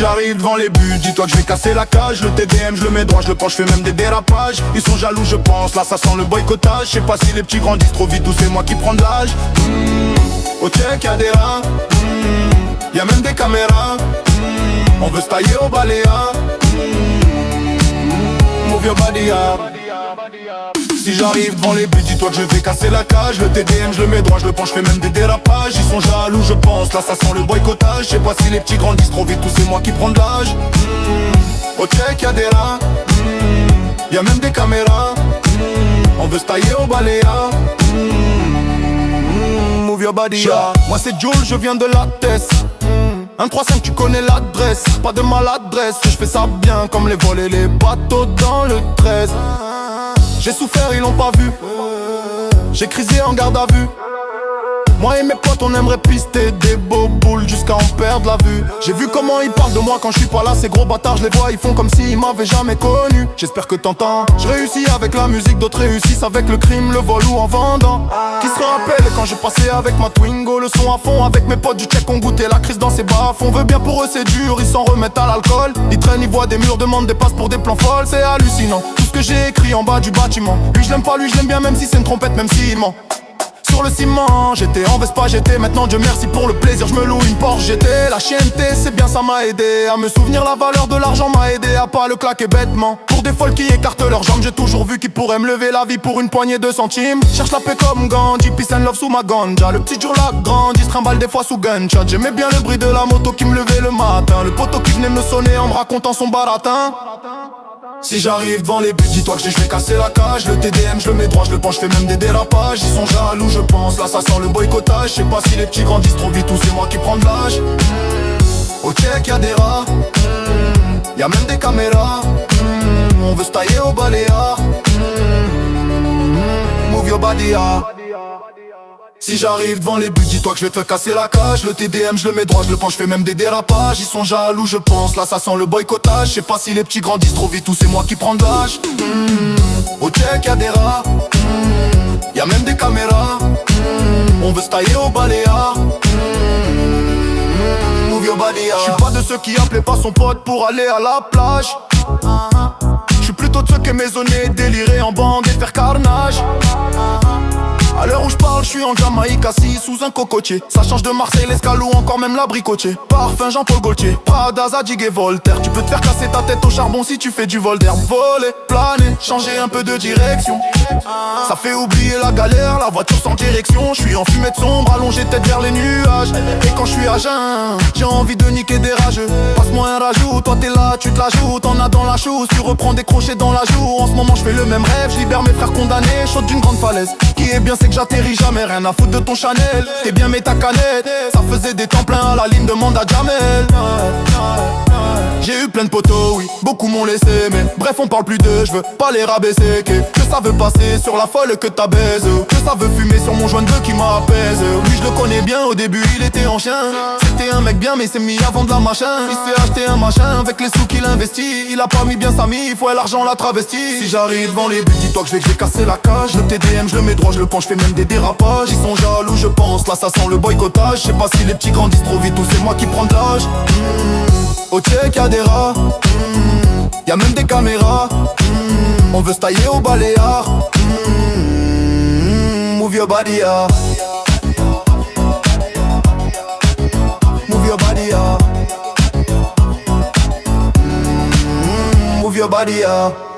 j'arrive devant les buts, dis-toi que je vais casser la cage. Le TDM je le mets droit, je le penche, je fais même des dérapages. Ils sont jaloux je pense, là ça sent le boycottage. Je sais pas si les petits grandissent trop vite ou c'est moi qui prends de l'âge. Au check y'a des rats, y'a même des caméras. On veut se tailler au baléa. Move your body up. Si j'arrive devant les buts, dis-toi que je vais casser la cage. Le TDM je le mets droit, je le penche, je fais même des dérapages. Ils sont jaloux je pense, là ça sent le boycottage. Je sais pas si les petits grandissent trop vite ou c'est moi qui prends de l'âge. Au check y'a des rats, y'a même des caméras. On veut se tailler au baléa. Move your body up. Moi c'est Jules, je viens de la Tess. 135 tu connais l'adresse, pas de maladresse. Je fais ça bien comme les vols et les bateaux dans le 13. J'ai souffert, ils l'ont pas vu. J'ai crisé en garde à vue. Moi et mes potes on aimerait pister des beaux boules jusqu'à en perdre la vue. J'ai vu comment ils parlent de moi quand je suis pas là. Ces gros bâtards je les vois, ils font comme s'ils m'avaient jamais connu. J'espère que t'entends. Je réussis avec la musique, d'autres réussissent avec le crime, le vol ou en vendant. Qui se rappelle quand je passais avec ma Twingo, le son à fond. Avec mes potes du check on goûtait la crise dans ses bas. On veut bien pour eux c'est dur, ils s'en remettent à l'alcool. Ils traînent, ils voient des murs, demandent des passes pour des plans folles. C'est hallucinant, tout ce que j'ai écrit en bas du bâtiment. Lui je l'aime pas, lui je l'aime bien même si c'est une trompette, même s'il ment. Sur le ciment, j'étais en Vespa, j'étais maintenant Dieu merci pour le plaisir, je me loue une Porsche. J'étais la chienneté, c'est bien ça m'a aidé à me souvenir la valeur de l'argent, m'a aidé à pas le claquer bêtement. Pour des folles qui écartent leurs jambes, j'ai toujours vu qu'ils pourraient me lever la vie pour une poignée de centimes. Cherche la paix comme Gandhi, peace and love sous ma ganja. Le petit jour la grande, il se trimballe des fois sous gunshot. J'aimais bien le bruit de la moto qui me levait le matin. Le poteau qui venait me sonner en me racontant son baratin. Si j'arrive devant les buts, dis-toi que je vais casser la cage. Le TDM je le mets droit, je le penche, je fais même des dérapages. Ils sont jaloux je pense, là ça sent le boycottage. Je sais pas si les petits grandissent trop vite ou c'est moi qui prends de l'âge. Au check y'a des rats, y'a même des caméras. On veut se tailler au baléa. Move your body up. Si j'arrive devant les buts, dis-toi que je vais te casser la cage. Le TDM je le mets droit, je le penche, je fais même des dérapages. Ils sont jaloux je pense, là ça sent le boycottage. Je sais pas si les petits grandissent trop vite ou c'est moi qui prends de l'âge. Au check y'a des rats, y'a même des caméras. On veut se tailler au baléa. Move your body up. Je suis pas de ceux qui appelaient pas son pote pour aller à la plage. Je suis plutôt de ceux qui maisonnaient, délirer en bande et faire carnage. À l'heure où je parle, je suis en Jamaïque assis sous un cocotier. Ça change de Marseille, l'Escale ou encore même l'abricotier. Parfum Jean-Paul Gaultier, Prada, Zadig et Voltaire. Tu peux te faire casser ta tête au charbon si tu fais du vol d'air. Voler, planer, changer un peu de direction. Ça fait oublier la galère, la voiture sans direction. Je suis en fumée de sombre, allongé tête vers les nuages. Et quand je suis à jeun, j'ai envie de niquer des rageux. Passe-moi un rajout, toi t'es là, tu te la joues. T'en as dans la chose, tu reprends des crochets dans la joue. En ce moment je fais le même rêve, je libère mes frères condamnés. Saute d'une grande falaise, qui est bien c'est que j'atterris jamais, rien à foutre de ton Chanel. T'es bien mais ta canette, ça faisait des temps pleins à la ligne, demande à Jamel. J'ai eu plein de potos, oui, beaucoup m'ont laissé. Mais bref on parle plus de, je veux pas les rabaisser. Que ça veut passer sur la folle que t'as baise. Que ça veut fumer sur mon joint de qui m'apaise. Lui je le connais bien, au début il était en chien. C'était un mec bien mais s'est mis à vendre la machin. Il se fait acheter un machin avec les sous qu'il investit. Il a pas mis bien sa mif, ouais l'argent l'a travesti. Si j'arrive devant les buts, dis-toi que je vais casser la cage. Le TDM je le mets droit, je le penche, je fais même des dérapages. Ils sont jaloux je pense, là ça sent le boycottage. Je sais pas si les petits grandissent trop vite ou c'est moi qui prends de l'âge. Au check y'a des rats, y'a même des caméras. On veut se tailler au baléa. Move your body up. Move your body up. Move your body up.